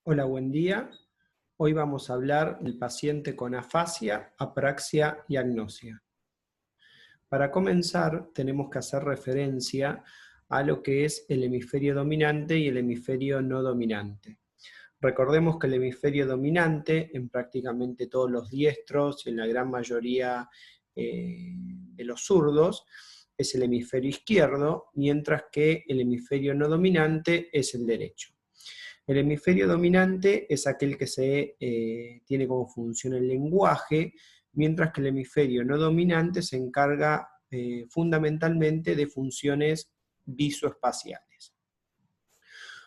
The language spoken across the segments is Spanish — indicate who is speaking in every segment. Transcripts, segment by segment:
Speaker 1: Hola, buen día. Hoy vamos a hablar del paciente con afasia, apraxia y agnosia. Para comenzar, tenemos que hacer referencia a lo que es el hemisferio dominante y el hemisferio no dominante. Recordemos que el hemisferio dominante, en prácticamente todos los diestros y en la gran mayoría de los zurdos, es el hemisferio izquierdo, mientras que el hemisferio no dominante es el derecho. El hemisferio dominante es aquel que tiene como función el lenguaje, mientras que el hemisferio no dominante se encarga fundamentalmente de funciones visoespaciales.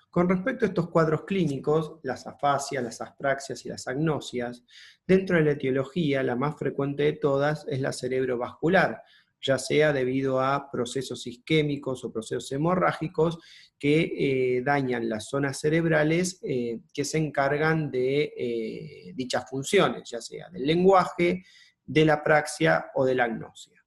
Speaker 1: Con respecto a estos cuadros clínicos, las afasias, las aspraxias y las agnosias, dentro de la etiología, la más frecuente de todas es la cerebrovascular, ya sea debido a procesos isquémicos o procesos hemorrágicos que dañan las zonas cerebrales que se encargan de dichas funciones, ya sea del lenguaje, de la apraxia o de la agnosia.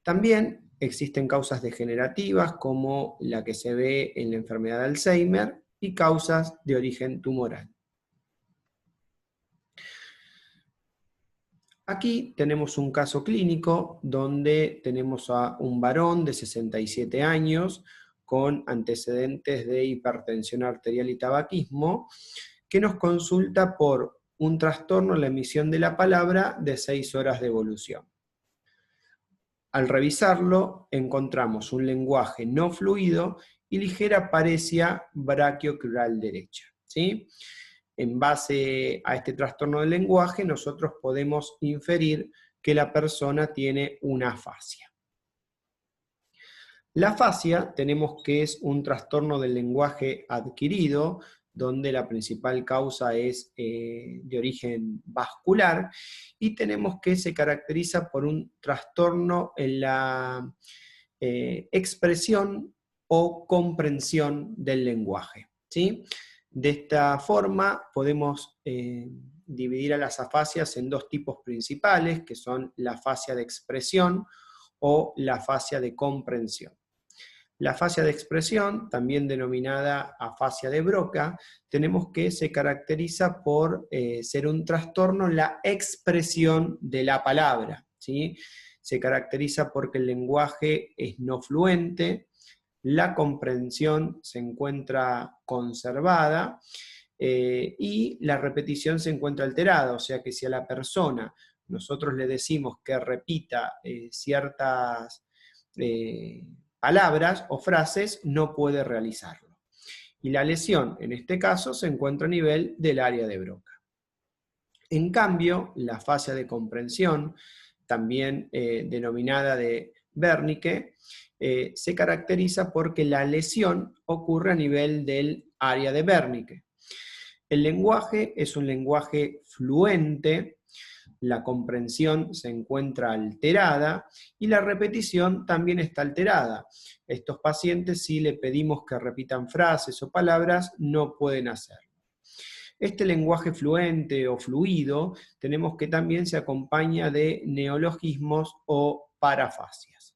Speaker 1: También existen causas degenerativas como la que se ve en la enfermedad de Alzheimer y causas de origen tumoral. Aquí tenemos un caso clínico donde tenemos a un varón de 67 años con antecedentes de hipertensión arterial y tabaquismo que nos consulta por un trastorno en la emisión de la palabra de 6 horas de evolución. Al revisarlo, encontramos un lenguaje no fluido y ligera paresia brachiocrural derecha, ¿sí? En base a este trastorno del lenguaje, nosotros podemos inferir que la persona tiene una afasia. La afasia tenemos que es un trastorno del lenguaje adquirido, donde la principal causa es de origen vascular, y tenemos que se caracteriza por un trastorno en la expresión o comprensión del lenguaje, ¿sí? De esta forma podemos dividir a las afasias en dos tipos principales, que son la afasia de expresión o la afasia de comprensión. La afasia de expresión, también denominada afasia de Broca, tenemos que se caracteriza por ser un trastorno en la expresión de la palabra, ¿sí? Se caracteriza porque el lenguaje es no fluente, la comprensión se encuentra conservada y la repetición se encuentra alterada, o sea que si a la persona nosotros le decimos que repita ciertas palabras o frases, no puede realizarlo. Y la lesión, en este caso, se encuentra a nivel del área de Broca. En cambio, la afasia de comprensión, también denominada de Wernicke, se caracteriza porque la lesión ocurre a nivel del área de Wernicke. El lenguaje es un lenguaje fluente, la comprensión se encuentra alterada y la repetición también está alterada. Estos pacientes, si le pedimos que repitan frases o palabras, no pueden hacerlo. Este lenguaje fluente o fluido tenemos que también se acompaña de neologismos o parafasias.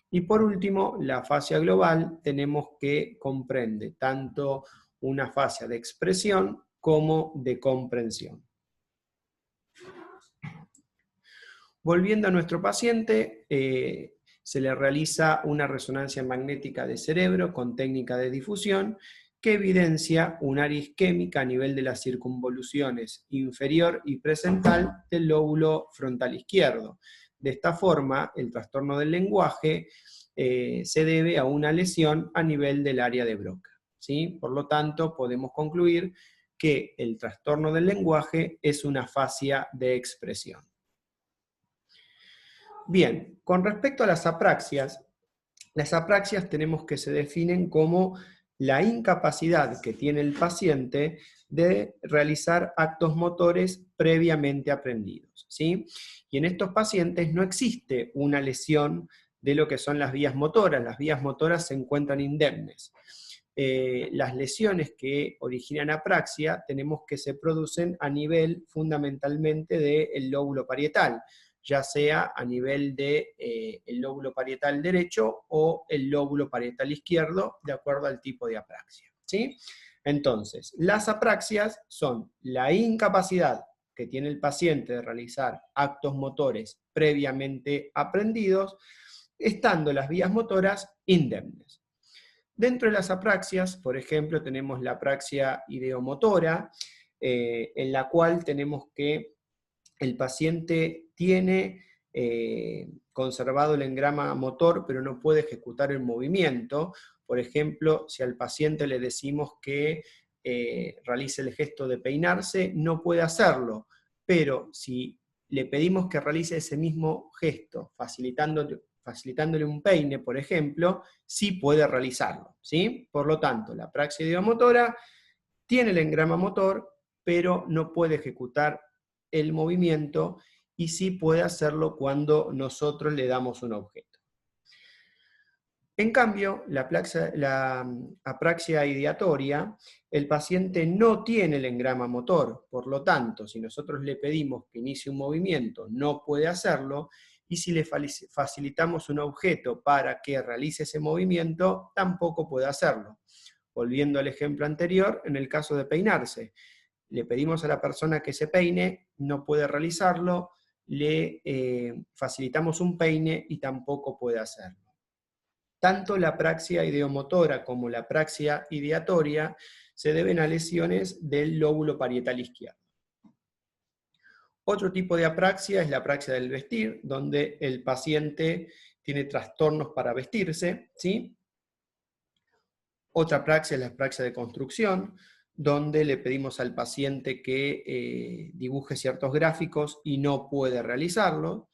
Speaker 1: Y por último, la afasia global tenemos que comprende tanto una afasia de expresión como de comprensión. Volviendo a nuestro paciente, se le realiza una resonancia magnética de cerebro con técnica de difusión que evidencia un área isquémica a nivel de las circunvoluciones inferior y presental del lóbulo frontal izquierdo. De esta forma, el trastorno del lenguaje se debe a una lesión a nivel del área de Broca, ¿sí? Por lo tanto, podemos concluir que el trastorno del lenguaje es una afasia de expresión. Bien, con respecto a las apraxias tenemos que se definen como la incapacidad que tiene el paciente de realizar actos motores previamente aprendidos, ¿sí? Y en estos pacientes no existe una lesión de lo que son las vías motoras se encuentran indemnes. Las lesiones que originan apraxia tenemos que se producen a nivel fundamentalmente del lóbulo parietal, ya sea a nivel del lóbulo parietal derecho o el lóbulo parietal izquierdo, de acuerdo al tipo de apraxia, ¿sí? Entonces, las apraxias son la incapacidad que tiene el paciente de realizar actos motores previamente aprendidos, estando las vías motoras indemnes. Dentro de las apraxias, por ejemplo, tenemos la apraxia ideomotora, en la cual tenemos que el paciente tiene conservado el engrama motor, pero no puede ejecutar el movimiento. Por ejemplo, si al paciente le decimos que realice el gesto de peinarse, no puede hacerlo, pero si le pedimos que realice ese mismo gesto, facilitándole un peine, por ejemplo, sí puede realizarlo, ¿sí? Por lo tanto, la apraxia ideomotora tiene el engrama motor, pero no puede ejecutar el movimiento y sí puede hacerlo cuando nosotros le damos un objeto. En cambio, la apraxia ideatoria, el paciente no tiene el engrama motor, por lo tanto, si nosotros le pedimos que inicie un movimiento, no puede hacerlo, y si le facilitamos un objeto para que realice ese movimiento, tampoco puede hacerlo. Volviendo al ejemplo anterior, en el caso de peinarse, le pedimos a la persona que se peine, no puede realizarlo, le facilitamos un peine y tampoco puede hacerlo. Tanto la apraxia ideomotora como la apraxia ideatoria se deben a lesiones del lóbulo parietal izquierdo. Otro tipo de apraxia es la apraxia del vestir, donde el paciente tiene trastornos para vestirse, ¿sí? Otra apraxia es la apraxia de construcción, donde le pedimos al paciente que dibuje ciertos gráficos y no puede realizarlo.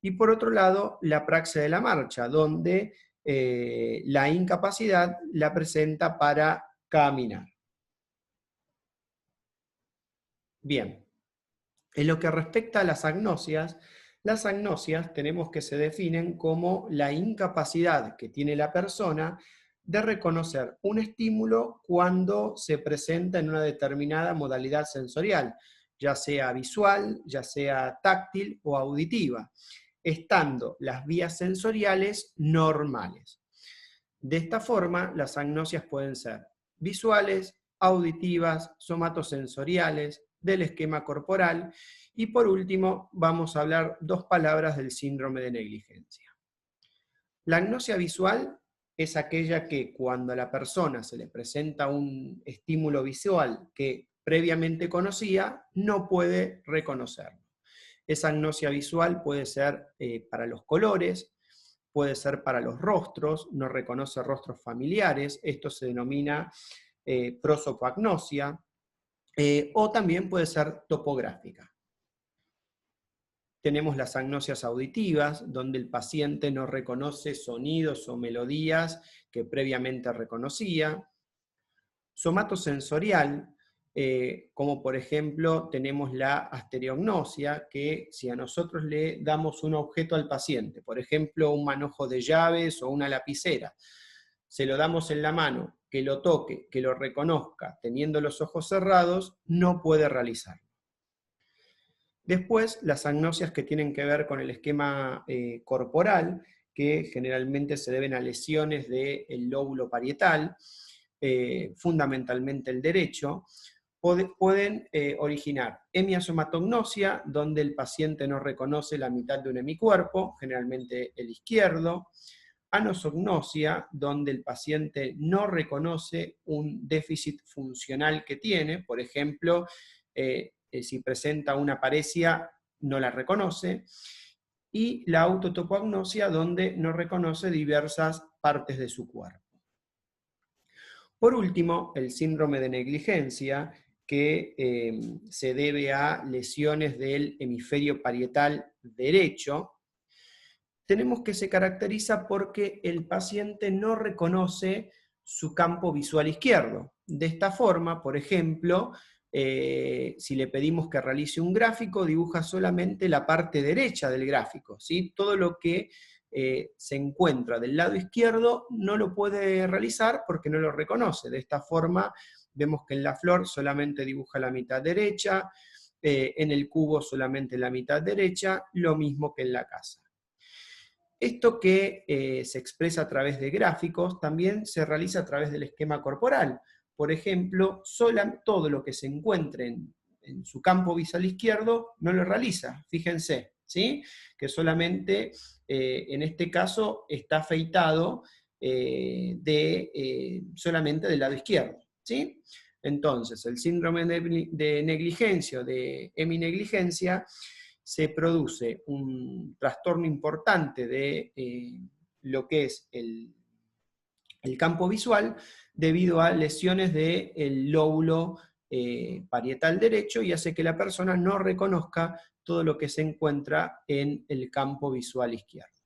Speaker 1: Y por otro lado, la apraxia de la marcha, donde la incapacidad la presenta para caminar. Bien, en lo que respecta a las agnosias tenemos que se definen como la incapacidad que tiene la persona de reconocer un estímulo cuando se presenta en una determinada modalidad sensorial, ya sea visual, ya sea táctil o auditiva, estando las vías sensoriales normales. De esta forma, las agnosias pueden ser visuales, auditivas, somatosensoriales, del esquema corporal, y por último vamos a hablar dos palabras del síndrome de negligencia. La agnosia visual es aquella que cuando a la persona se le presenta un estímulo visual que previamente conocía, no puede reconocerlo. Esa agnosia visual puede ser para los colores, puede ser para los rostros, no reconoce rostros familiares, esto se denomina prosopagnosia, o también puede ser topográfica. Tenemos las agnosias auditivas, donde el paciente no reconoce sonidos o melodías que previamente reconocía. Somatosensorial, como por ejemplo tenemos la astereognosia, que si a nosotros le damos un objeto al paciente, por ejemplo un manojo de llaves o una lapicera, se lo damos en la mano, que lo toque, que lo reconozca, teniendo los ojos cerrados, no puede realizarlo. Después, las agnosias que tienen que ver con el esquema corporal, que generalmente se deben a lesiones del lóbulo parietal, fundamentalmente el derecho, pueden originar hemiasomatognosia, donde el paciente no reconoce la mitad de un hemicuerpo, generalmente el izquierdo; anosognosia, donde el paciente no reconoce un déficit funcional que tiene, por ejemplo, si presenta una paresia, no la reconoce; y la autotopognosia, donde no reconoce diversas partes de su cuerpo. Por último, el síndrome de negligencia, que se debe a lesiones del hemisferio parietal derecho. Tenemos que se caracteriza porque el paciente no reconoce su campo visual izquierdo. De esta forma, por ejemplo, si le pedimos que realice un gráfico, dibuja solamente la parte derecha del gráfico, ¿sí? Todo lo que se encuentra del lado izquierdo no lo puede realizar porque no lo reconoce. De esta forma vemos que en la flor solamente dibuja la mitad derecha, en el cubo solamente la mitad derecha, lo mismo que en la casa. Esto que se expresa a través de gráficos también se realiza a través del esquema corporal. por ejemplo, todo lo que se encuentre en su campo visual izquierdo no lo realiza, fíjense, ¿sí? Que solamente en este caso está afeitado solamente del lado izquierdo, ¿sí? Entonces, el síndrome de negligencia o de heminegligencia se produce un trastorno importante de lo que es el campo visual debido a lesiones del lóbulo parietal derecho y hace que la persona no reconozca todo lo que se encuentra en el campo visual izquierdo.